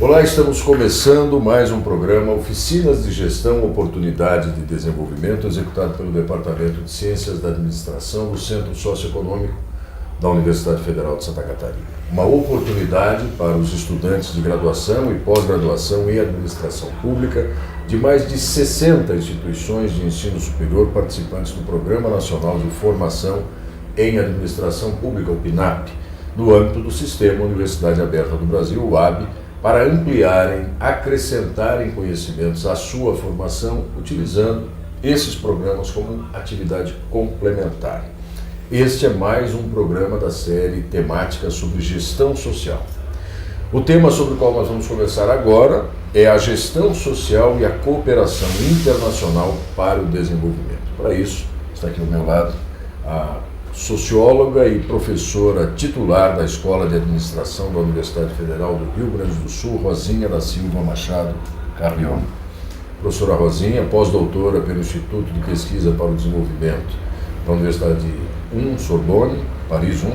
Olá, estamos começando mais um programa Oficinas de Gestão, Oportunidade de Desenvolvimento, executado pelo Departamento de Ciências da Administração do Centro Socioeconômico da Universidade Federal de Santa Catarina. Uma oportunidade para os estudantes de graduação e pós-graduação em Administração Pública de mais de 60 instituições de ensino superior participantes do Programa Nacional de Formação em Administração Pública, o PNAP, no âmbito do Sistema Universidade Aberta do Brasil, o UAB, para ampliarem, acrescentarem conhecimentos à sua formação, utilizando esses programas como atividade complementar. Este é mais um programa da série temática sobre gestão social. O tema sobre o qual nós vamos conversar agora é a gestão social e a cooperação internacional para o desenvolvimento. Para isso, está aqui ao meu lado a socióloga e professora titular da Escola de Administração da Universidade Federal do Rio Grande do Sul, Rosinha da Silva Machado Carrion. Professora Rosinha, pós-doutora pelo Instituto de Pesquisa para o Desenvolvimento da Universidade Sorbonne, Paris 1,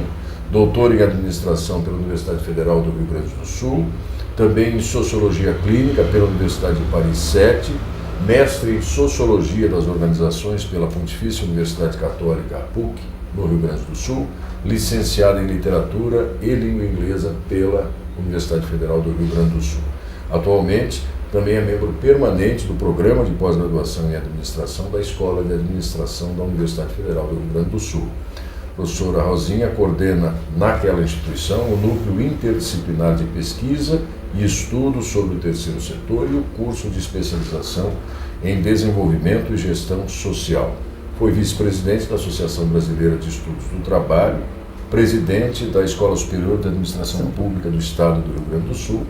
doutora em Administração pela Universidade Federal do Rio Grande do Sul, também em Sociologia Clínica pela Universidade de Paris 7, mestre em Sociologia das Organizações pela Pontifícia Universidade Católica, PUC, no Rio Grande do Sul, licenciada em Literatura e Língua Inglesa pela Universidade Federal do Rio Grande do Sul. Atualmente, também é membro permanente do Programa de Pós-Graduação em Administração da Escola de Administração da Universidade Federal do Rio Grande do Sul. A professora Rosinha coordena naquela instituição o Núcleo Interdisciplinar de Pesquisa e Estudos sobre o Terceiro Setor e o curso de especialização em Desenvolvimento e Gestão Social. Foi vice-presidente da Associação Brasileira de Estudos do Trabalho, presidente da Escola Superior de Administração Pública do Estado do Rio Grande do Sul,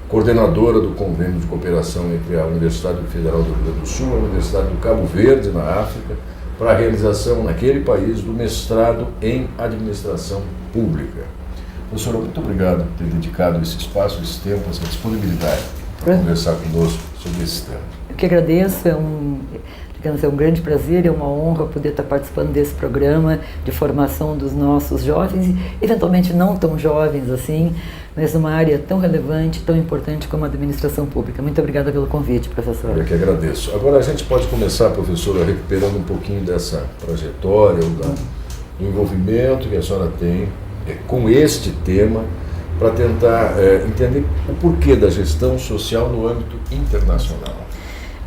coordenadora do Convênio de Cooperação entre a Universidade Federal do Rio Grande do Sul e a Universidade do Cabo Verde, na África, para a realização naquele país do mestrado em Administração Pública. Professora, muito obrigado por ter dedicado esse espaço, esse tempo, essa disponibilidade para conversar conosco sobre esse tema. Eu que agradeço, é um grande prazer, é uma honra poder estar participando desse programa de formação dos nossos jovens, eventualmente não tão jovens assim, mas numa área tão relevante, tão importante como a administração pública. Muito obrigada pelo convite, professor. Eu que agradeço. Agora a gente pode começar, professora, recuperando um pouquinho dessa trajetória, do envolvimento que a senhora tem com este tema, para tentar entender o porquê da gestão social no âmbito internacional.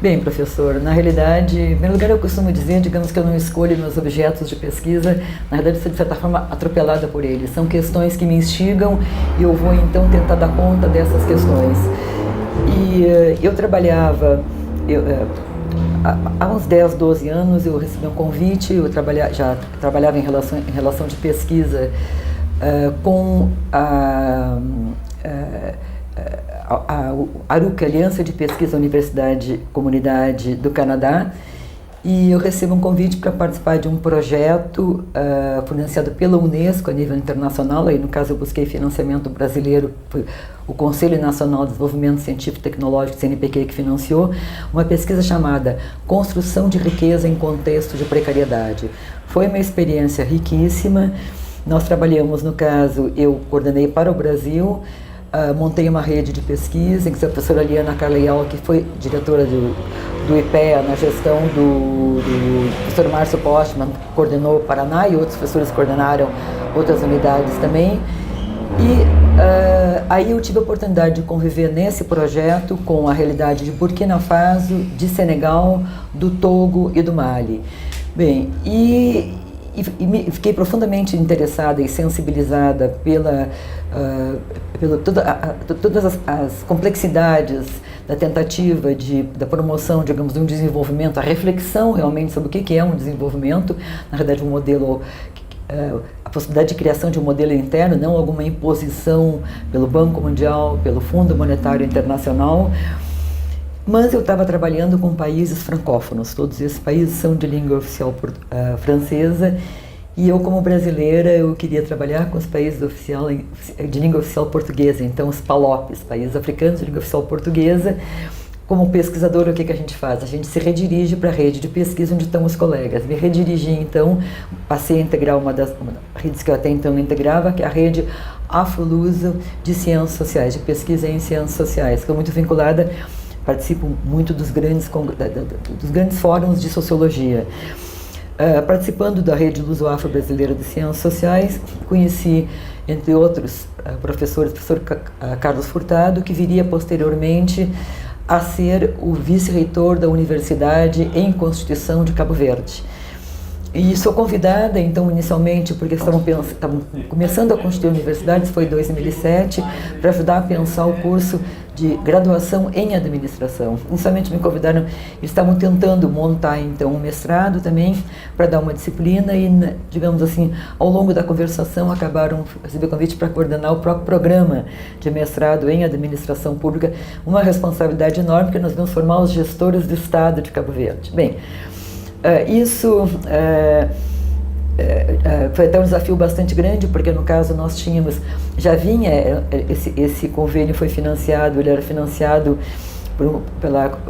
Bem, professor, na realidade, em primeiro lugar eu costumo dizer, digamos que eu não escolho meus objetos de pesquisa, na realidade eu sou de certa forma atropelada por eles. São questões que me instigam e eu vou então tentar dar conta dessas questões. E eu trabalhava, há uns 10, 12 anos eu recebi um convite, eu já trabalhava em relação de pesquisa com a ARUC, Aliança de Pesquisa Universidade Comunidade do Canadá, e eu recebo um convite para participar de um projeto financiado pela Unesco a nível internacional. Aí no caso eu busquei financiamento brasileiro, foi o Conselho Nacional de Desenvolvimento Científico e Tecnológico, CNPq, que financiou uma pesquisa chamada Construção de Riqueza em Contexto de Precariedade. Foi uma experiência riquíssima. Nós trabalhamos, no caso, eu coordenei para o Brasil, montei uma rede de pesquisa, em que a professora Liana Carleal, que foi diretora do IPEA na gestão do professor Márcio Postman, coordenou o Paraná, e outros professores coordenaram outras unidades também. E aí eu tive a oportunidade de conviver nesse projeto com a realidade de Burkina Faso, de Senegal, do Togo e do Mali. Bem, e fiquei profundamente interessada e sensibilizada pela todas as complexidades da tentativa da promoção, digamos, de um desenvolvimento, a reflexão realmente sobre o que é um desenvolvimento, na verdade um modelo, a possibilidade de criação de um modelo interno, não alguma imposição pelo Banco Mundial, pelo Fundo Monetário Internacional. Mas eu estava trabalhando com países francófonos, todos esses países são de língua oficial francesa, e eu, como brasileira, eu queria trabalhar com os países de língua oficial portuguesa, então os PALOPs, países africanos de língua oficial portuguesa. Como pesquisador, o que a gente faz? A gente se redirige para a rede de pesquisa onde estão os colegas. Me redirigi, então, passei a integrar uma das redes que eu até então integrava, que é a rede afro-luso de ciências sociais, de pesquisa em ciências sociais. Estou muito vinculada, participo muito dos grandes fóruns de sociologia. Participando da Rede Luso-Afro-Brasileira de Ciências Sociais, conheci, entre outros professores, o professor Carlos Furtado, que viria posteriormente a ser o vice-reitor da Universidade em Constituição de Cabo Verde. E sou convidada, então, inicialmente, porque estavam começando a constituir universidades, foi em 2007, para ajudar a pensar o curso de graduação em administração. Inicialmente me convidaram, eles estavam tentando montar, então, um mestrado também, para dar uma disciplina e, digamos assim, ao longo da conversação, acabaram recebendo o convite para coordenar o próprio programa de mestrado em administração pública, uma responsabilidade enorme, porque nós vamos formar os gestores do Estado de Cabo Verde. Bem, isso foi até um desafio bastante grande, porque no caso nós tínhamos, já vinha, esse convênio foi financiado, ele era financiado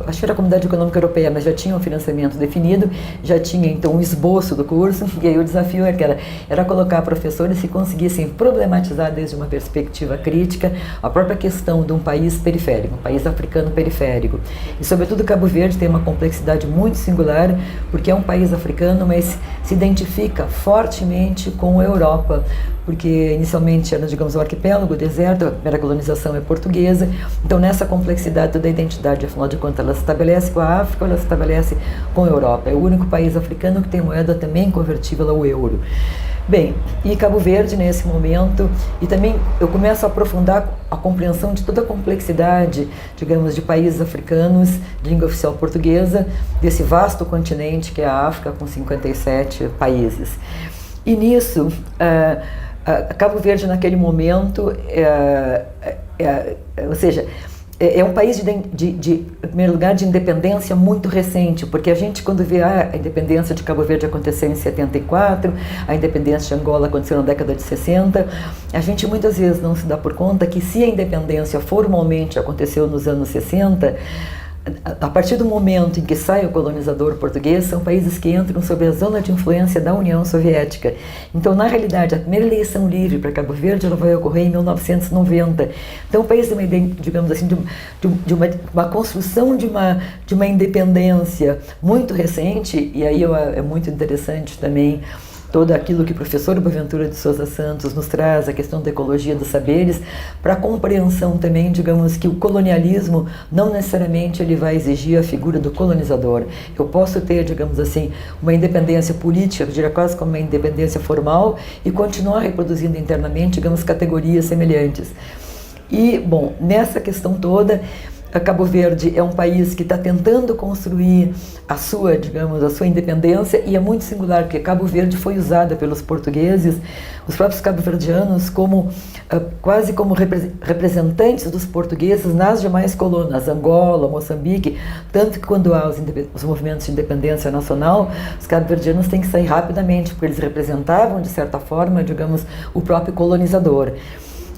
acho que era a Comunidade Econômica Europeia, mas já tinha um financiamento definido, já tinha então um esboço do curso, e aí o desafio era colocar professores que conseguissem problematizar desde uma perspectiva crítica a própria questão de um país periférico, um país africano periférico. E sobretudo Cabo Verde tem uma complexidade muito singular, porque é um país africano, mas se identifica fortemente com a Europa, porque inicialmente era, digamos, um arquipélago, deserto, a primeira colonização é portuguesa, então nessa complexidade da identidade, afinal de contas, ela se estabelece com a África, ela se estabelece com a Europa. É o único país africano que tem moeda também convertível ao euro. Bem, e Cabo Verde nesse momento, e também eu começo a aprofundar a compreensão de toda a complexidade, digamos, de países africanos, de língua oficial portuguesa, desse vasto continente que é a África, com 57 países. E nisso, Cabo Verde naquele momento, ou seja, é um país em primeiro lugar, de independência muito recente, porque a gente, quando vê a independência de Cabo Verde aconteceu em 74, a independência de Angola aconteceu na década de 60, a gente muitas vezes não se dá por conta que se a independência formalmente aconteceu nos anos 60, a partir do momento em que sai o colonizador português, são países que entram sob a zona de influência da União Soviética. Então, na realidade, a primeira eleição livre para Cabo Verde ela vai ocorrer em 1990. Então, o país tem uma, digamos assim, de uma construção de uma independência muito recente, e aí é muito interessante também todo aquilo que o professor Boaventura de Sousa Santos nos traz, a questão da ecologia dos saberes, para a compreensão também, digamos, que o colonialismo não necessariamente ele vai exigir a figura do colonizador. Eu posso ter, digamos assim, uma independência política, eu diria quase como uma independência formal, e continuar reproduzindo internamente, digamos, categorias semelhantes. E, bom, nessa questão toda, Cabo Verde é um país que está tentando construir a sua, digamos, a sua independência, e é muito singular porque Cabo Verde foi usada pelos portugueses, os próprios cabo-verdianos, como quase como representantes dos portugueses nas demais colônias, Angola, Moçambique, tanto que quando há os movimentos de independência nacional, os cabo-verdianos têm que sair rapidamente, porque eles representavam, de certa forma, digamos, o próprio colonizador.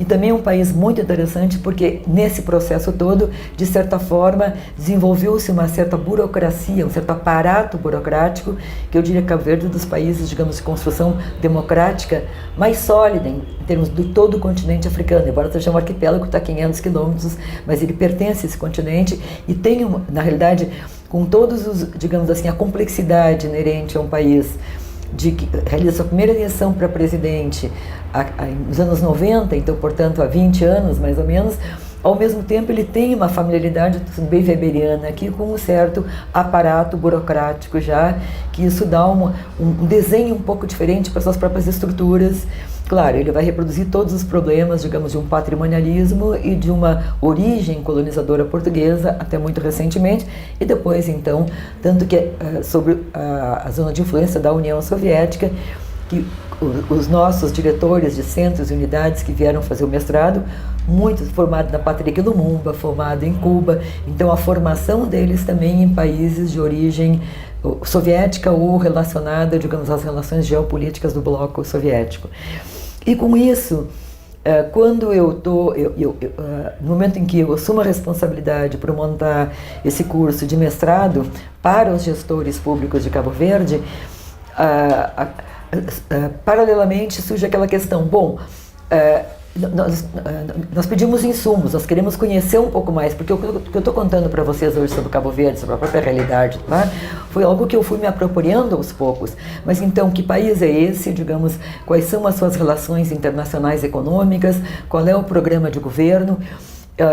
E também é um país muito interessante porque nesse processo todo, de certa forma, desenvolveu-se uma certa burocracia, um certo aparato burocrático, que eu diria que Cabo Verde é dos países, digamos, de construção democrática mais sólida em termos de todo o continente africano, embora seja um arquipélago que está a 500 quilômetros, mas ele pertence a esse continente e tem, na realidade, com todos os, digamos assim, a complexidade inerente a um país que realiza sua primeira eleição para presidente nos anos 90, então, portanto, há 20 anos, mais ou menos, ao mesmo tempo ele tem uma familiaridade bem weberiana aqui com um certo aparato burocrático já, que isso dá um desenho um pouco diferente para suas próprias estruturas. Claro, ele vai reproduzir todos os problemas, digamos, de um patrimonialismo e de uma origem colonizadora portuguesa, até muito recentemente, e depois, então, tanto que sobre a zona de influência da União Soviética, que os nossos diretores de centros e unidades que vieram fazer o mestrado, muitos formados na Patrick Lumumba, formado em Cuba, então a formação deles também em países de origem soviética ou relacionada, digamos, às relações geopolíticas do bloco soviético. E com isso, quando no momento em que eu assumo a responsabilidade por montar esse curso de mestrado para os gestores públicos de Cabo Verde, paralelamente surge aquela questão, Nós pedimos insumos, nós queremos conhecer um pouco mais, porque o que eu estou contando para vocês hoje sobre Cabo Verde, sobre a própria realidade, tá? Foi algo que eu fui me apropriando aos poucos. Mas então, que país é esse? Digamos, quais são as suas relações internacionais econômicas? Qual é o programa de governo?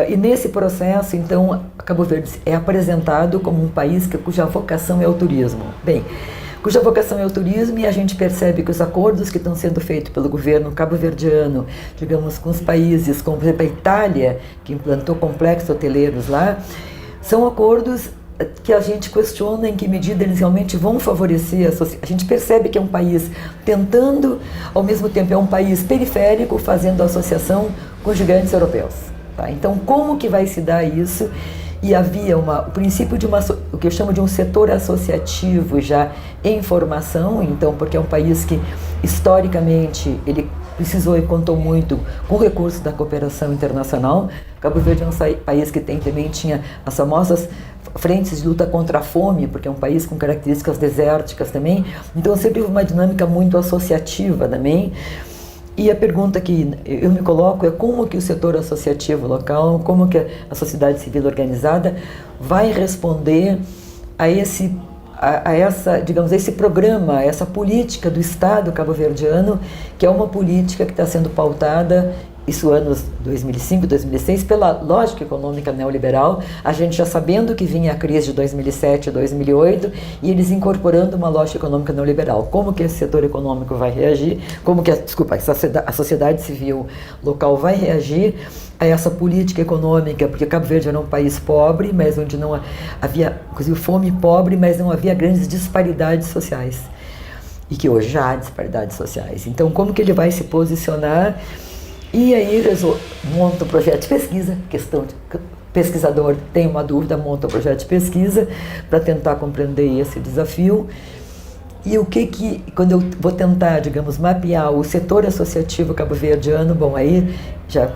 E nesse processo, então, Cabo Verde é apresentado como um país cuja vocação é o turismo. Bem, cuja vocação é o turismo, e a gente percebe que os acordos que estão sendo feitos pelo governo cabo-verdiano, digamos, com os países, como por exemplo a Itália, que implantou complexos hoteleiros lá, são acordos que a gente questiona em que medida eles realmente vão favorecer a gente percebe que é um país tentando, ao mesmo tempo é um país periférico, fazendo associação com gigantes europeus. Tá? Então, como que vai se dar isso? E havia o princípio de o que eu chamo de um setor associativo já em formação, então, porque é um país que, historicamente, ele precisou e contou muito com recursos da cooperação internacional. Cabo Verde é um país que tinha as famosas frentes de luta contra a fome, porque é um país com características desérticas também, então sempre uma dinâmica muito associativa também. E a pergunta que eu me coloco é como que o setor associativo local, como que a sociedade civil organizada vai responder a esse programa, a essa política do Estado cabo-verdiano, que é uma política que está sendo pautada, isso anos 2005, 2006, pela lógica econômica neoliberal, a gente já sabendo que vinha a crise de 2007, 2008, e eles incorporando uma lógica econômica neoliberal. Como que esse setor econômico vai reagir? Como que a sociedade civil local vai reagir a essa política econômica? Porque Cabo Verde era um país pobre, mas onde não havia, inclusive, fome pobre, mas não havia grandes disparidades sociais. E que hoje já há disparidades sociais. Então, como que ele vai se posicionar? E aí monta um projeto de pesquisa, pesquisador tem uma dúvida, monta um projeto de pesquisa para tentar compreender esse desafio. E quando eu vou tentar, digamos, mapear o setor associativo cabo-verdiano, bom, aí já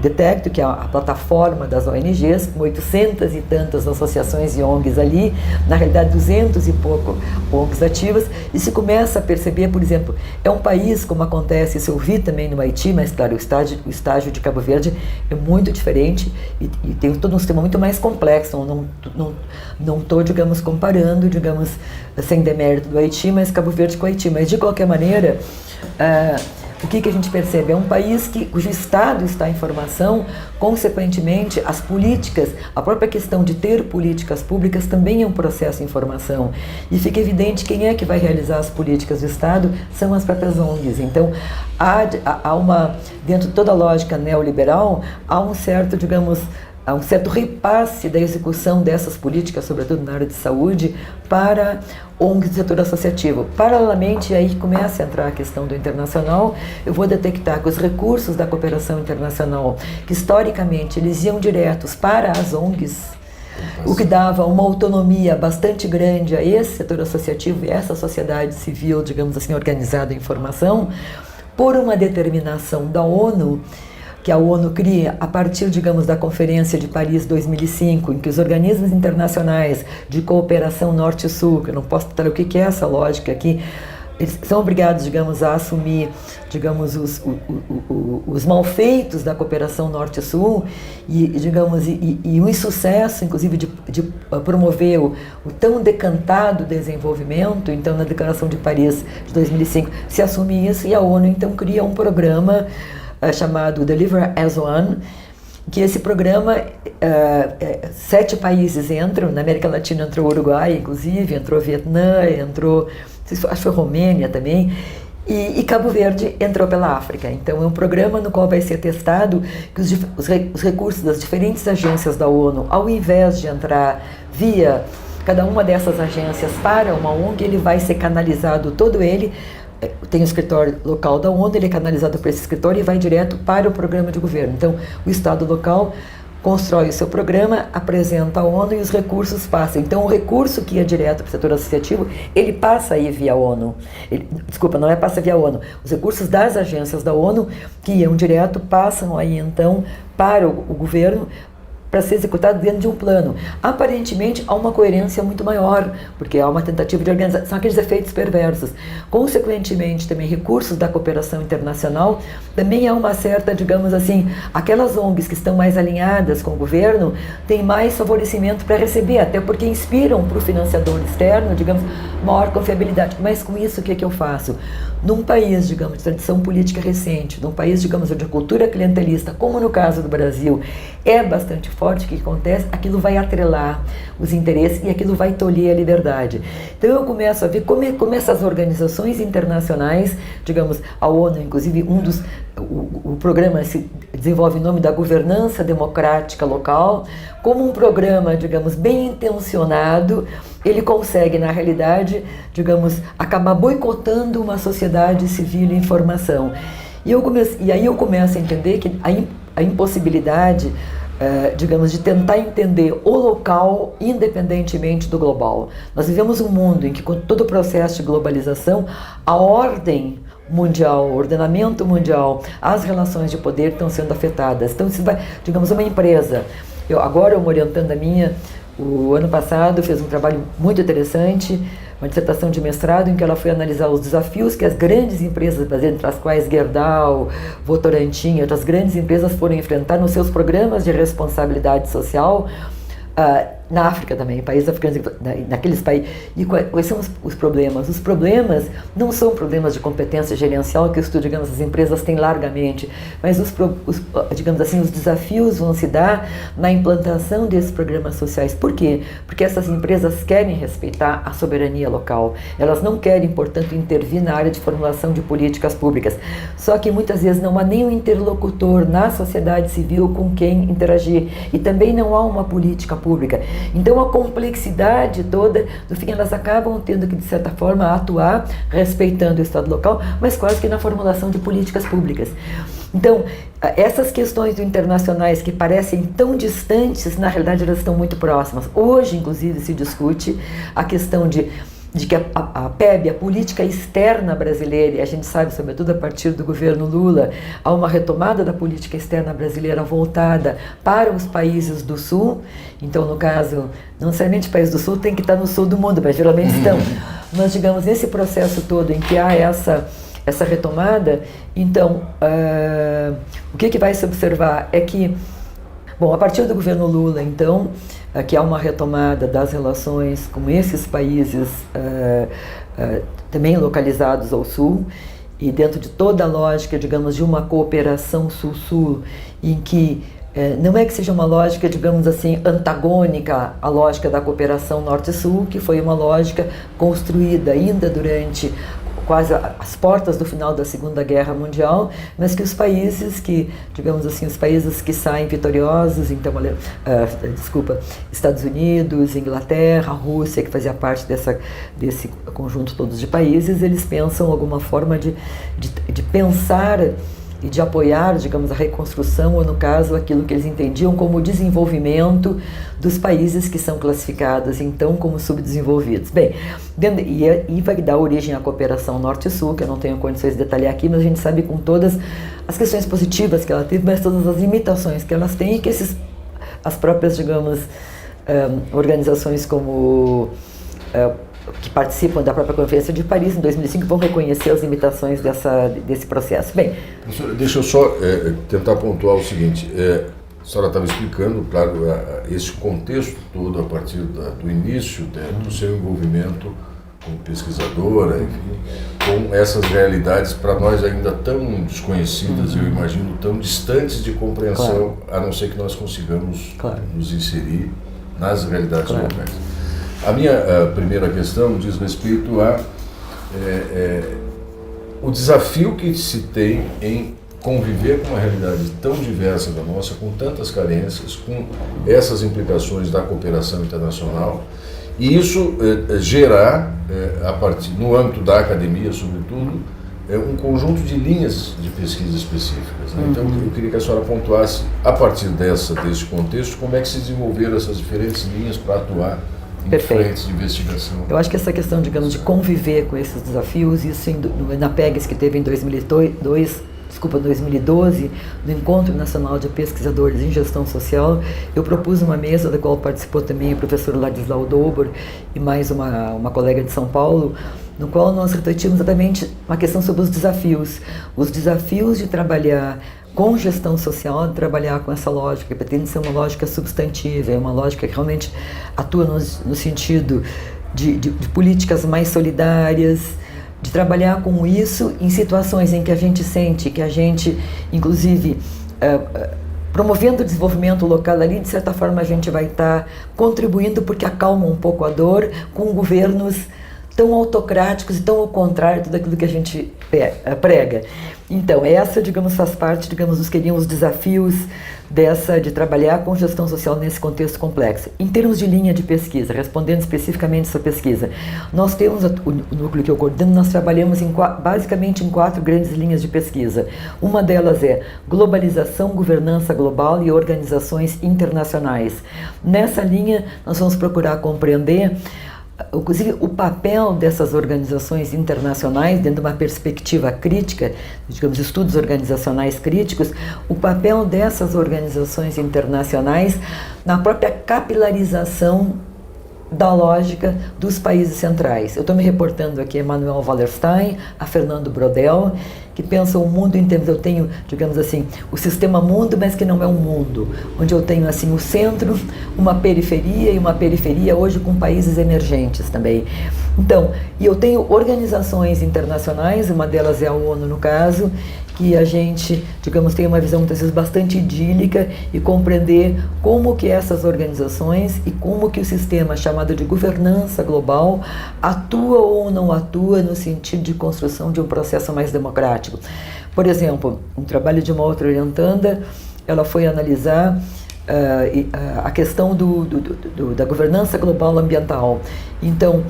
detecto que a plataforma das ONGs, com 800 e tantas associações e ONGs ali, na realidade 200 e pouco ONGs ativas, e se começa a perceber, por exemplo, é um país, como acontece, isso eu vi também no Haiti, mas claro, o estágio de Cabo Verde é muito diferente e tem todo um sistema muito mais complexo, não estou, digamos, comparando, digamos, sem demérito do Haiti, mas Cabo Verde com o Haiti, mas de qualquer maneira, o que a gente percebe? É um país cujo Estado está em formação, consequentemente, as políticas, a própria questão de ter políticas públicas também é um processo em formação. E fica evidente quem é que vai realizar as políticas do Estado são as próprias ONGs. Então, dentro de toda a lógica neoliberal, há um certo repasse da execução dessas políticas, sobretudo na área de saúde, para ONGs do setor associativo. Paralelamente, aí começa a entrar a questão do internacional, eu vou detectar que os recursos da cooperação internacional, que historicamente eles iam diretos para as ONGs, o que dava uma autonomia bastante grande a esse setor associativo e essa sociedade civil, digamos assim, organizada em formação, por uma determinação da ONU, que a ONU cria a partir, digamos, da Conferência de Paris 2005, em que os organismos internacionais de cooperação norte-sul, que eu não posso tratar o que é essa lógica aqui, eles são obrigados, digamos, a assumir, digamos, os malfeitos da cooperação norte-sul e um insucesso, inclusive, de promover o tão decantado desenvolvimento. Então, na Declaração de Paris de 2005, se assume isso e a ONU, então, cria um programa chamado Deliver as One, que esse programa, 7 países entram, na América Latina entrou o Uruguai, inclusive, entrou o Vietnã, acho que foi Romênia também, e Cabo Verde entrou pela África. Então é um programa no qual vai ser testado que os recursos das diferentes agências da ONU, ao invés de entrar via cada uma dessas agências para uma ONG, ele vai ser canalizado todo ele. Tem o escritório local da ONU, ele é canalizado para esse escritório e vai direto para o programa de governo. Então, o Estado local constrói o seu programa, apresenta à ONU e os recursos passam. Então, o recurso que ia direto para o setor associativo, ele passa aí via ONU. Passa via ONU. Os recursos das agências da ONU, que iam direto, passam aí, então, para o governo, para ser executado dentro de um plano. Aparentemente, há uma coerência muito maior, porque há uma tentativa de organização, são aqueles efeitos perversos. Consequentemente, também recursos da cooperação internacional, também há uma certa, digamos assim, aquelas ONGs que estão mais alinhadas com o governo, têm mais favorecimento para receber, até porque inspiram para o financiador externo, digamos, maior confiabilidade. Mas com isso, o que eu faço? Num país, digamos, de tradição política recente, num país, digamos, de cultura clientelista, como no caso do Brasil, é bastante forte, o que acontece? Aquilo vai atrelar os interesses e aquilo vai tolher a liberdade. Então eu começo a ver como essas organizações internacionais, digamos, a ONU, inclusive o programa se desenvolve em nome da governança democrática local, como um programa, digamos, bem intencionado, ele consegue, na realidade, digamos, acabar boicotando uma sociedade civil em formação. E aí eu começo a entender que a impossibilidade, digamos, de tentar entender o local independentemente do global. Nós vivemos um mundo em que, com todo o processo de globalização, a ordem mundial, o ordenamento mundial, as relações de poder estão sendo afetadas. Então, se vai, digamos, uma empresa, agora uma orientanda minha, o ano passado fez um trabalho muito interessante, uma dissertação de mestrado em que ela foi analisar os desafios que as grandes empresas brasileiras, entre as quais Gerdau, Votorantim e outras grandes empresas foram enfrentar nos seus programas de responsabilidade social, na África também, países africanos, naqueles países. E quais são os problemas? Os problemas não são problemas de competência gerencial que, digamos, as empresas têm largamente, mas digamos assim, os desafios vão se dar na implantação desses programas sociais. Por quê? Porque essas empresas querem respeitar a soberania local. Elas não querem, portanto, intervir na área de formulação de políticas públicas. Só que muitas vezes não há nenhum interlocutor na sociedade civil com quem interagir. E também não há uma política pública. Então a complexidade toda, no fim, elas acabam tendo que, de certa forma, atuar respeitando o Estado local, mas quase que na formulação de políticas públicas. Então, essas questões internacionais que parecem tão distantes, na realidade elas estão muito próximas. Hoje, inclusive, se discute a questão de que a PEB, a política externa brasileira, e a gente sabe, sobretudo a partir do governo Lula, há uma retomada da política externa brasileira voltada para os países do Sul. Então, no caso, não necessariamente os países do Sul tem que estar no sul do mundo, mas geralmente estão. Mas, digamos, nesse processo todo em que há essa retomada, então, o que vai se observar é que, bom, a partir do governo Lula, então, que há uma retomada das relações com esses países também localizados ao sul, e dentro de toda a lógica, digamos, de uma cooperação sul-sul, em que não é que seja uma lógica, digamos assim, antagônica à lógica da cooperação norte-sul, que foi uma lógica construída ainda durante quase as portas do final da Segunda Guerra Mundial, mas que os países que, digamos assim, os países que saem vitoriosos, então, Estados Unidos, Inglaterra, Rússia, que fazia parte desse conjunto todos de países, eles pensam alguma forma de pensar e de apoiar, digamos, a reconstrução, ou no caso, aquilo que eles entendiam como o desenvolvimento dos países que são classificados, então, como subdesenvolvidos. Bem, e vai dar origem à cooperação Norte-Sul, que eu não tenho condições de detalhar aqui, mas a gente sabe com todas as questões positivas que ela teve, mas todas as limitações que elas têm, e que as próprias, digamos, organizações como que participam da própria Conferência de Paris em 2005 vão reconhecer as limitações desse processo. Bem, professora, deixa eu só tentar pontuar o seguinte. A senhora estava explicando, claro, esse contexto todo a partir do início do seu envolvimento como pesquisadora, enfim, com essas realidades para nós ainda tão desconhecidas, eu imagino, tão distantes de compreensão, a não ser que nós consigamos nos inserir nas realidades locais. A minha primeira questão diz respeito o desafio que se tem em conviver com uma realidade tão diversa da nossa, com tantas carências, com essas implicações da cooperação internacional, e isso gerar, no âmbito da academia, sobretudo, um conjunto de linhas de pesquisa específicas. Né? Então, eu queria que a senhora pontuasse, a partir desse contexto, como é que se desenvolveram essas diferentes linhas para atuar em frentes de investigação. Eu acho que essa questão, digamos, de conviver com esses desafios, isso na PEGS que teve em 2002, 2012, no Encontro Nacional de Pesquisadores em Gestão Social, eu propus uma mesa da qual participou também o professor Ladislau Dobor e mais uma colega de São Paulo, no qual nós refletimos exatamente uma questão sobre os desafios de trabalhar com gestão social, de trabalhar com essa lógica, que pretende ser uma lógica substantiva, é uma lógica que realmente atua no sentido de políticas mais solidárias, de trabalhar com isso em situações em que a gente sente que a gente, inclusive, promovendo o desenvolvimento local ali, de certa forma a gente vai estar contribuindo porque acalma um pouco a dor com governos tão autocráticos e tão ao contrário de tudo aquilo que a gente prega. Então, essa, digamos, faz parte, digamos, dos que os desafios de trabalhar com gestão social nesse contexto complexo. Em termos de linha de pesquisa, respondendo especificamente essa pesquisa, nós temos o núcleo que eu coordeno, nós trabalhamos basicamente em 4 grandes linhas de pesquisa. Uma delas é globalização, governança global e organizações internacionais. Nessa linha, nós vamos procurar compreender inclusive o papel dessas organizações internacionais, dentro de uma perspectiva crítica, digamos, estudos organizacionais críticos, o papel dessas organizações internacionais na própria capilarização da lógica dos países centrais. Eu estou me reportando aqui a Manuel Wallerstein, a Fernando Brodel, que pensam o mundo em termos, eu tenho, digamos assim, o sistema mundo, mas que não é um mundo, onde eu tenho assim o centro, uma periferia e uma periferia hoje com países emergentes também. Então, e eu tenho organizações internacionais, uma delas é a ONU no caso, que a gente, digamos, tem uma visão muitas vezes bastante idílica e compreender como que essas organizações e como que o sistema chamado de governança global atua ou não atua no sentido de construção de um processo mais democrático. Por exemplo, um trabalho de uma outra orientanda, ela foi analisar a questão da governança global ambiental. Então,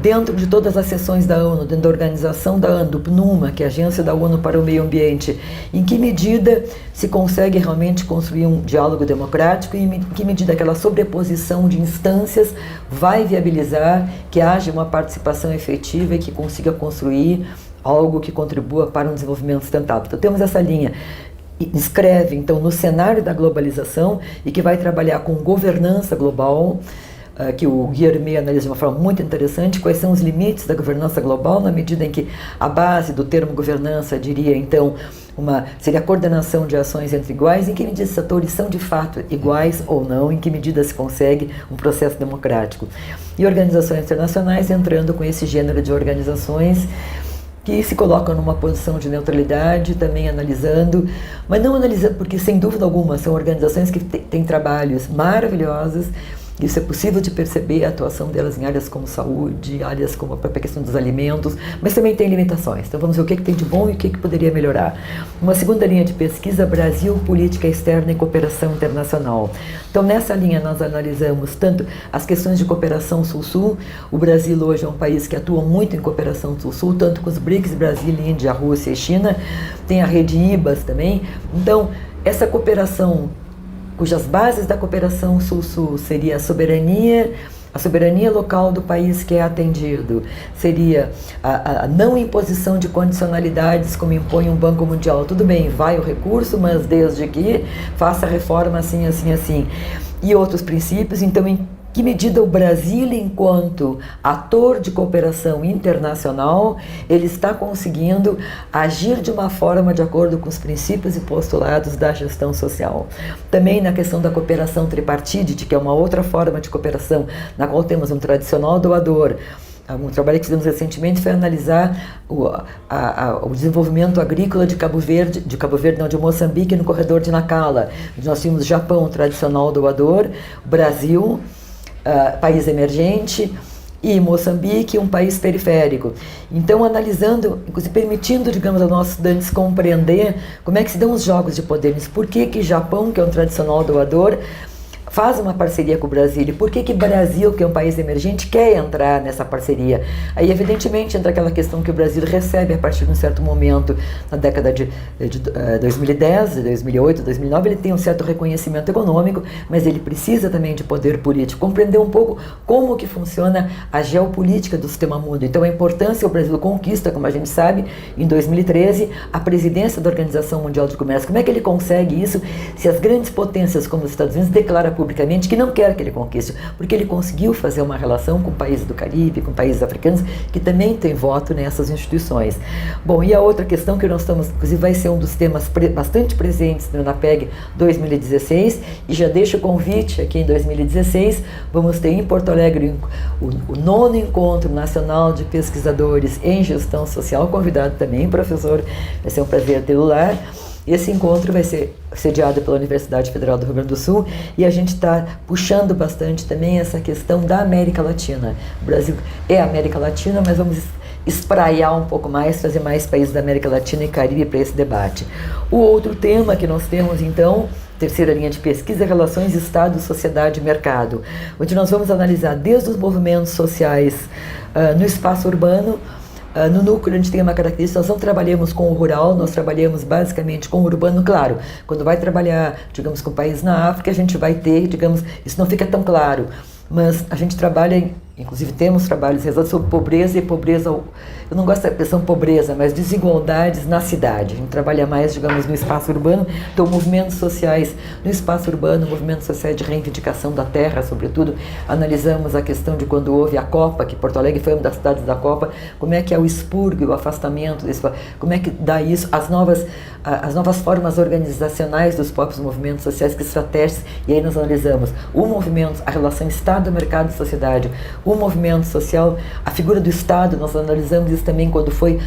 dentro de todas as sessões da ONU, dentro da organização da ONU, do PNUMA, que é a Agência da ONU para o Meio Ambiente, em que medida se consegue realmente construir um diálogo democrático e em que medida aquela sobreposição de instâncias vai viabilizar que haja uma participação efetiva e que consiga construir algo que contribua para um desenvolvimento sustentável. Então temos essa linha. Inscreve, então, no cenário da globalização e que vai trabalhar com governança global, que o Guilherme analisa de uma forma muito interessante, quais são os limites da governança global, na medida em que a base do termo governança diria, então, seria a coordenação de ações entre iguais, em que medida esses atores são de fato iguais ou não, em que medida se consegue um processo democrático. E organizações internacionais entrando com esse gênero de organizações que se colocam numa posição de neutralidade, também analisando, mas não analisando, porque sem dúvida alguma são organizações que têm trabalhos maravilhosos. Isso é possível de perceber a atuação delas em áreas como saúde, áreas como a própria questão dos alimentos, mas também tem limitações. Então vamos ver o que tem de bom e o que poderia melhorar. Uma segunda linha de pesquisa, Brasil, Política Externa e Cooperação Internacional. Então nessa linha nós analisamos tanto as questões de cooperação Sul-Sul. O Brasil hoje é um país que atua muito em cooperação Sul-Sul, tanto com os BRICS, Brasil, Índia, Rússia e China. Tem a rede IBAS também. Então essa cooperação, cujas bases da cooperação Sul-Sul seria a soberania local do país que é atendido, seria a não imposição de condicionalidades como impõe um Banco Mundial. Tudo bem, vai o recurso, mas desde que faça a reforma assim, assim, assim. E outros princípios. Então, em que medida o Brasil, enquanto ator de cooperação internacional, ele está conseguindo agir de uma forma de acordo com os princípios e postulados da gestão social. Também na questão da cooperação tripartite, que é uma outra forma de cooperação, na qual temos um tradicional doador. Um trabalho que fizemos recentemente foi analisar o desenvolvimento agrícola de Moçambique no corredor de Nacala. Nós tínhamos Japão, tradicional doador, Brasil, país emergente, e Moçambique, um país periférico. Então, analisando, inclusive permitindo, digamos, aos nossos estudantes compreender como é que se dão os jogos de poderes. Por que Japão, que é um tradicional doador, faz uma parceria com o Brasil. E por que o Brasil, que é um país emergente, quer entrar nessa parceria? Aí, evidentemente, entra aquela questão que o Brasil recebe a partir de um certo momento, na década de 2010, 2008, 2009, ele tem um certo reconhecimento econômico, mas ele precisa também de poder político, compreender um pouco como que funciona a geopolítica do sistema mundo. Então, a importância, o Brasil conquista, como a gente sabe, em 2013, a presidência da Organização Mundial do Comércio. Como é que ele consegue isso se as grandes potências como os Estados Unidos declaram publicamente que não quer que ele conquiste? Porque ele conseguiu fazer uma relação com países do Caribe, com países africanos, que também têm voto nessas instituições. Bom, e a outra questão que nós estamos, inclusive vai ser um dos temas bastante presentes no NAPEG 2016, e já deixo o convite aqui em 2016, vamos ter em Porto Alegre o 9º Encontro Nacional de Pesquisadores em Gestão Social, convidado também, professor, vai ser um prazer tê-lo lá. Esse encontro vai ser sediado pela Universidade Federal do Rio Grande do Sul e a gente está puxando bastante também essa questão da América Latina. O Brasil é América Latina, mas vamos espraiar um pouco mais, trazer mais países da América Latina e Caribe para esse debate. O outro tema que nós temos, então, terceira linha de pesquisa, relações Estado, sociedade e mercado, onde nós vamos analisar desde os movimentos sociais no espaço urbano. No núcleo a gente tem uma característica, nós não trabalhamos com o rural, nós trabalhamos basicamente com o urbano, claro. Quando vai trabalhar, digamos, com países na África, a gente vai ter, digamos, isso não fica tão claro, mas a gente trabalha, inclusive temos trabalhos realizados sobre pobreza e pobreza, eu não gosto da expressão pobreza, mas desigualdades na cidade. A gente trabalha mais, digamos, no espaço urbano, então movimentos sociais no espaço urbano, movimentos sociais de reivindicação da terra, sobretudo. Analisamos a questão de quando houve a Copa, que Porto Alegre foi uma das cidades da Copa, como é que é o expurgo, o afastamento, como é que dá isso, as novas formas organizacionais dos próprios movimentos sociais, que estratégias, e aí nós analisamos o movimento, a relação Estado, mercado e sociedade, o movimento social, a figura do Estado, nós analisamos isso também quando foi,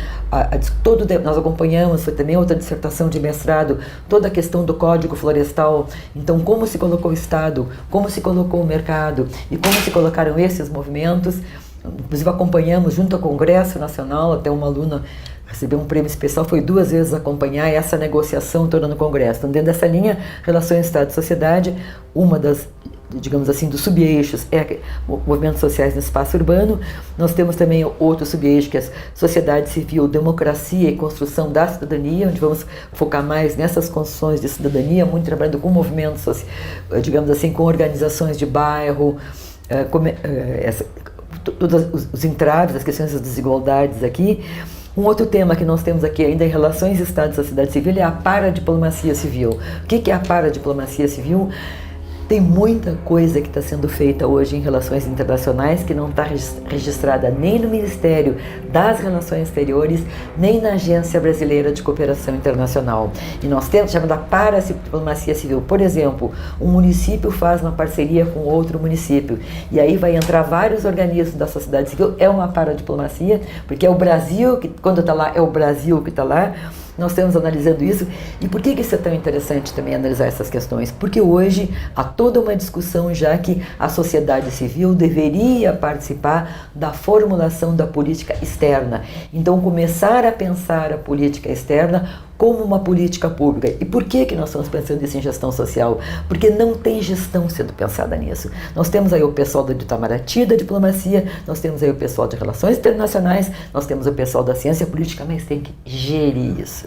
nós acompanhamos, foi também outra dissertação de mestrado, toda a questão do Código Florestal, então como se colocou o Estado, como se colocou o mercado e como se colocaram esses movimentos. Inclusive acompanhamos junto ao Congresso Nacional, até uma aluna recebeu um prêmio especial, foi 2 vezes acompanhar essa negociação toda no Congresso. Então, dentro dessa linha, relações Estado e sociedade, uma das, digamos assim, dos subeixos é movimentos sociais no espaço urbano. Nós temos também outro subeixo que é sociedade civil, democracia e construção da cidadania, onde vamos focar mais nessas construções de cidadania, muito trabalhando com movimentos, digamos assim, com organizações de bairro, todos os entraves, as questões das desigualdades aqui. Um outro tema que nós temos aqui ainda em relações Estado e sociedade civil é a paradiplomacia civil. O que é a paradiplomacia civil? Tem muita coisa que está sendo feita hoje em relações internacionais que não está registrada nem no Ministério das Relações Exteriores, nem na Agência Brasileira de Cooperação Internacional. E nós temos chamada paradiplomacia civil. Por exemplo, um município faz uma parceria com outro município e aí vai entrar vários organismos da sociedade civil. É uma paradiplomacia, porque é o Brasil, que quando está lá, é o Brasil que está lá. Nós estamos analisando isso. E por que isso é tão interessante também analisar essas questões? Porque hoje há toda uma discussão já que a sociedade civil deveria participar da formulação da política externa. Então, começar a pensar a política externa como uma política pública. E por que nós estamos pensando isso em gestão social? Porque não tem gestão sendo pensada nisso. Nós temos aí o pessoal do Itamaraty, da diplomacia, nós temos aí o pessoal de relações internacionais, nós temos o pessoal da ciência política, mas tem que gerir isso.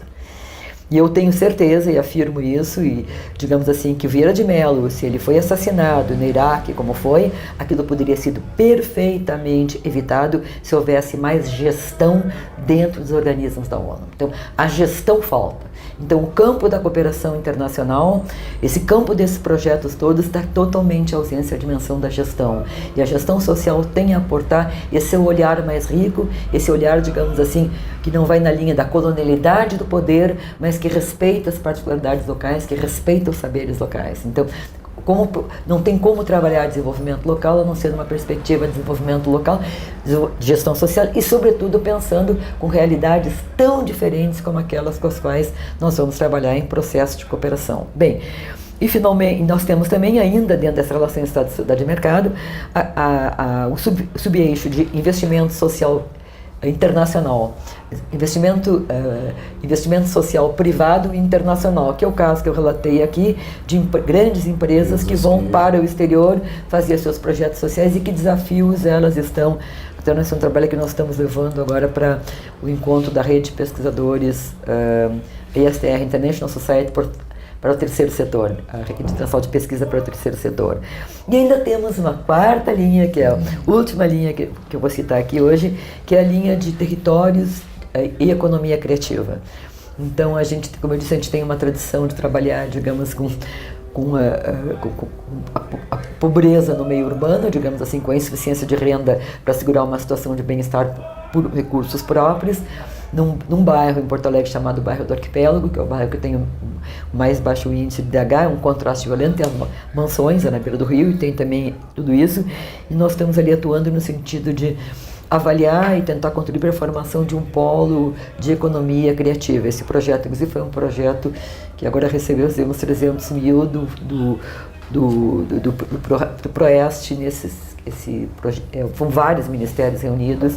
E eu tenho certeza e afirmo isso, e digamos assim, que o Vieira de Mello, se ele foi assassinado no Iraque, como foi, aquilo poderia ter sido perfeitamente evitado se houvesse mais gestão dentro dos organismos da ONU. Então, a gestão falta. Então, o campo da cooperação internacional, esse campo desses projetos todos, está totalmente ausência da dimensão da gestão. E a gestão social tem a aportar esse olhar mais rico, esse olhar, digamos assim, que não vai na linha da colonialidade do poder, mas que respeita as particularidades locais, que respeita os saberes locais. Então, não tem como trabalhar desenvolvimento local a não ser numa perspectiva de desenvolvimento local, de gestão social e, sobretudo, pensando com realidades tão diferentes como aquelas com as quais nós vamos trabalhar em processo de cooperação. Bem, e finalmente nós temos também ainda dentro dessa relação Estado e mercado o subeixo de investimento social internacional. investimento social privado e internacional, que é o caso que eu relatei aqui, de grandes empresas que vão para o exterior fazer seus projetos sociais e que desafios elas estão. Então, esse é um trabalho que nós estamos levando agora para o encontro da rede de pesquisadores ISTR, International Society, para o terceiro setor, a rede internacional de pesquisa para o terceiro setor. E ainda temos uma quarta linha, que é a última linha que eu vou citar aqui hoje, que é a linha de territórios e economia criativa. Então, a gente, como eu disse, a gente tem uma tradição de trabalhar, digamos, com a pobreza no meio urbano, digamos assim, com a insuficiência de renda para assegurar uma situação de bem-estar por recursos próprios, num bairro em Porto Alegre chamado Bairro do Arquipélago, que é o bairro que tem o mais baixo índice de DH, é um contraste violento, tem as mansões na beira do rio e tem também tudo isso, e nós estamos ali atuando no sentido de avaliar e tentar contribuir para a formação de um polo de economia criativa. Esse projeto, inclusive, foi um projeto que agora recebeu uns 300 mil do Proeste, com vários ministérios reunidos,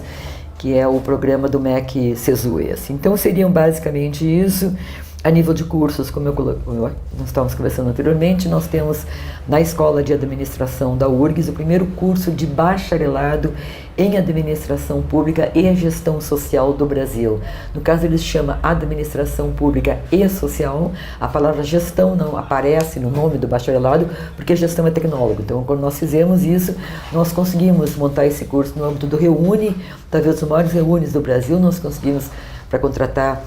que é o programa do MEC CESUE. Então, seriam basicamente isso. A nível de cursos, como nós estávamos conversando anteriormente, nós temos na Escola de Administração da URGS o primeiro curso de bacharelado em Administração Pública e Gestão Social do Brasil. No caso, ele se chama Administração Pública e Social. A palavra gestão não aparece no nome do bacharelado, porque gestão é tecnólogo. Então, quando nós fizemos isso, nós conseguimos montar esse curso no âmbito do REUNE, talvez os maiores REUNEs do Brasil. Nós conseguimos para contratar,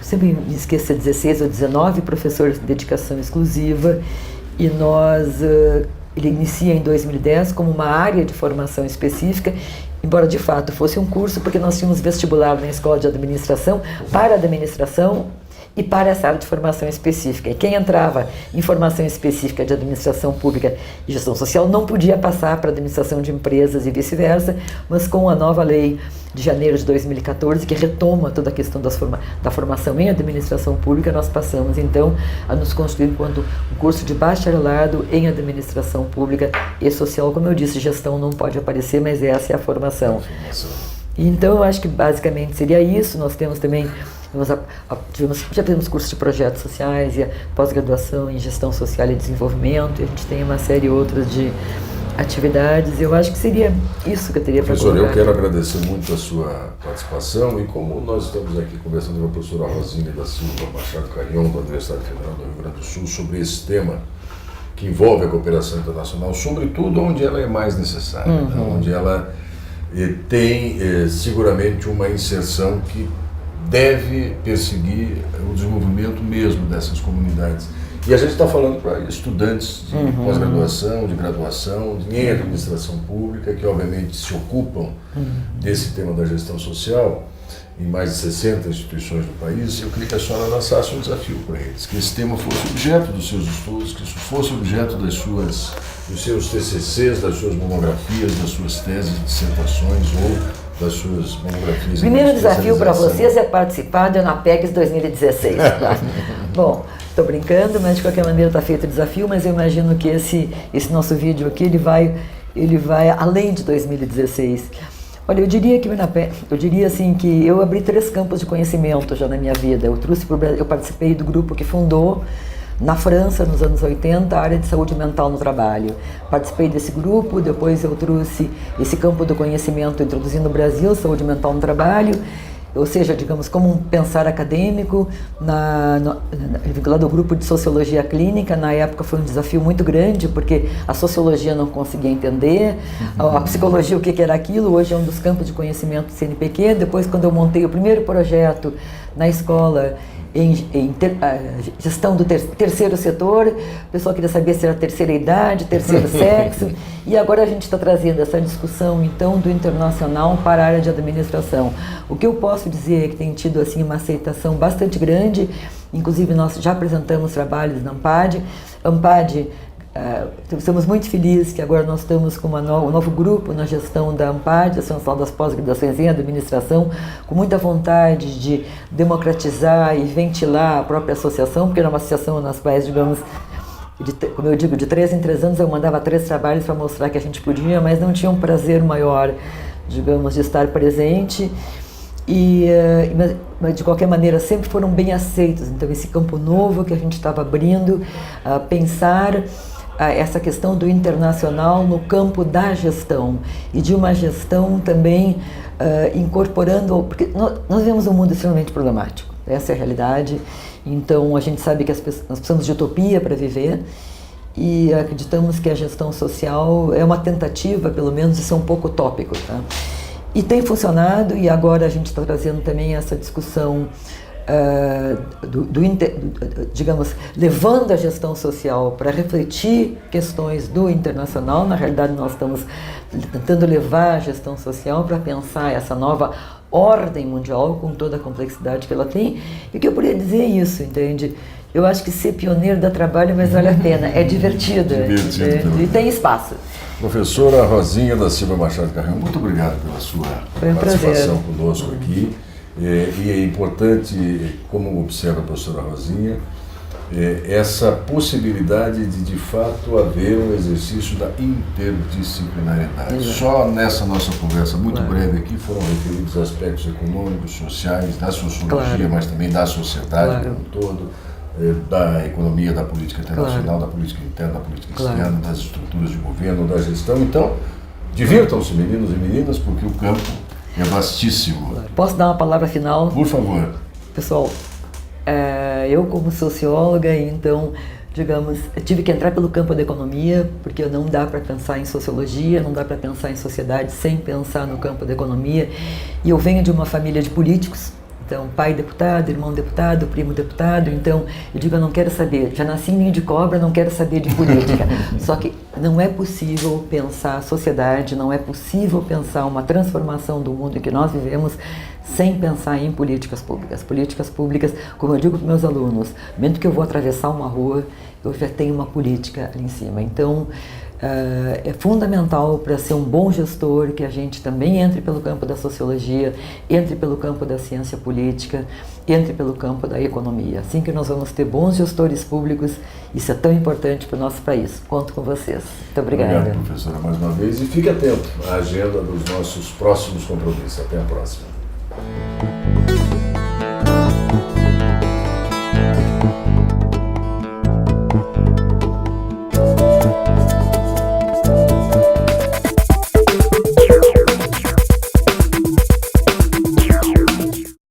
sempre me esqueço, 16 ou 19 professores de dedicação exclusiva, e ele inicia em 2010 como uma área de formação específica, embora de fato fosse um curso, porque nós tínhamos vestibular na Escola de Administração para administração e para essa área de formação específica. E quem entrava em formação específica de administração pública e gestão social não podia passar para administração de empresas e vice-versa, mas com a nova lei de janeiro de 2014, que retoma toda a questão da formação em administração pública, nós passamos então a nos constituir enquanto um curso de bacharelado em administração pública e social. Como eu disse, gestão não pode aparecer, mas essa é a formação. Então, eu acho que basicamente seria isso. Nós temos também, já fizemos cursos de projetos sociais e a pós-graduação em gestão social e desenvolvimento, e a gente tem uma série outras de atividades. Eu acho que seria isso que eu teria para colocar. Professor, eu quero agradecer muito a sua participação, e como nós estamos aqui conversando com a professora Rosine da Silva Machado Carrion, da Universidade Federal do Rio Grande do Sul, sobre esse tema que envolve a cooperação internacional, sobretudo onde ela é mais necessária, né? Onde ela tem seguramente uma inserção que deve perseguir o desenvolvimento mesmo dessas comunidades. E a gente está falando para estudantes de pós-graduação, de graduação, em administração pública, que obviamente se ocupam desse tema da gestão social em mais de 60 instituições do país. Eu queria que a senhora lançasse um desafio para eles, que esse tema fosse objeto dos seus estudos, que isso fosse objeto dos seus TCCs, das suas monografias, das suas teses, dissertações ou das suas monografias. O primeiro desafio para vocês é participar do ENAPEX 2016. Tá? Bom, estou brincando, mas de qualquer maneira está feito o desafio, mas eu imagino que esse nosso vídeo aqui, ele vai além de 2016. Olha, eu diria assim que eu abri 3 campos de conhecimento já na minha vida. Eu participei do grupo que fundou na França, nos anos 80, a área de saúde mental no trabalho. Participei desse grupo, depois eu trouxe esse campo do conhecimento introduzindo no Brasil, saúde mental no trabalho, ou seja, digamos, como um pensar acadêmico, vinculado ao grupo de sociologia clínica. Na época foi um desafio muito grande, porque a sociologia não conseguia entender, a psicologia, o que era aquilo. Hoje é um dos campos de conhecimento do CNPq. Depois, quando eu montei o primeiro projeto na escola, em gestão do terceiro setor, o pessoal queria saber se era terceira idade, terceiro sexo, e agora a gente está trazendo essa discussão, então, do internacional para a área de administração. O que eu posso dizer é que tem tido, assim, uma aceitação bastante grande. Inclusive, nós já apresentamos trabalhos na AMPAD. Estamos muito felizes que agora nós estamos com um novo grupo na gestão da AMPAD, Ação Nacional das Pós-Graduações em Administração, com muita vontade de democratizar e ventilar a própria associação, porque era uma associação nas quais, digamos, como eu digo, de 3 em 3 anos eu mandava 3 trabalhos para mostrar que a gente podia, mas não tinha um prazer maior, digamos, de estar presente. Mas de qualquer maneira sempre foram bem aceitos. Então esse campo novo que a gente estava abrindo, pensar essa questão do internacional no campo da gestão e de uma gestão também incorporando, porque nós vemos um mundo extremamente problemático, essa é a realidade. Então a gente sabe que nós precisamos de utopia para viver e acreditamos que a gestão social é uma tentativa, pelo menos, de ser um pouco utópico, tá? E tem funcionado, e agora a gente está trazendo também essa discussão, digamos, levando a gestão social para refletir questões do internacional. Na realidade, nós estamos tentando levar a gestão social para pensar essa nova ordem mundial com toda a complexidade que ela tem. E o que eu poderia dizer é isso, entende? Eu acho que ser pioneiro dá trabalho, mas vale a pena, é divertido, e tem espaço. Professora Rosinha da Silva Machado Carrão, muito obrigado pela sua participação conosco aqui. E é importante, como observa a professora Rosinha, essa possibilidade de fato haver um exercício da interdisciplinariedade. Exato. Só nessa nossa conversa muito breve aqui foram referidos aspectos econômicos, sociais, da sociologia, mas também da sociedade como um todo, da economia, da política internacional, da política interna, da política externa, das estruturas de governo, da gestão. Então, divirtam-se, meninos e meninas, porque o campo é vastíssimo. Posso dar uma palavra final? Por favor. Pessoal, eu como socióloga, então, digamos, eu tive que entrar pelo campo da economia, porque não dá para pensar em sociologia, não dá para pensar em sociedade sem pensar no campo da economia. E eu venho de uma família de políticos. Então, pai deputado, irmão deputado, primo deputado. Então, eu digo, eu não quero saber, já nasci em ninho de cobra, não quero saber de política. Só que não é possível pensar a sociedade, não é possível pensar uma transformação do mundo em que nós vivemos sem pensar em políticas públicas. Políticas públicas, como eu digo para os meus alunos, no momento que eu vou atravessar uma rua, eu já tenho uma política ali em cima. Então, é fundamental para ser um bom gestor que a gente também entre pelo campo da sociologia, entre pelo campo da ciência política, entre pelo campo da economia. Assim que nós vamos ter bons gestores públicos, isso é tão importante para o nosso país. Conto com vocês. Muito obrigada. Obrigado, professora, mais uma vez. E fique atento à agenda dos nossos próximos compromissos. Até a próxima.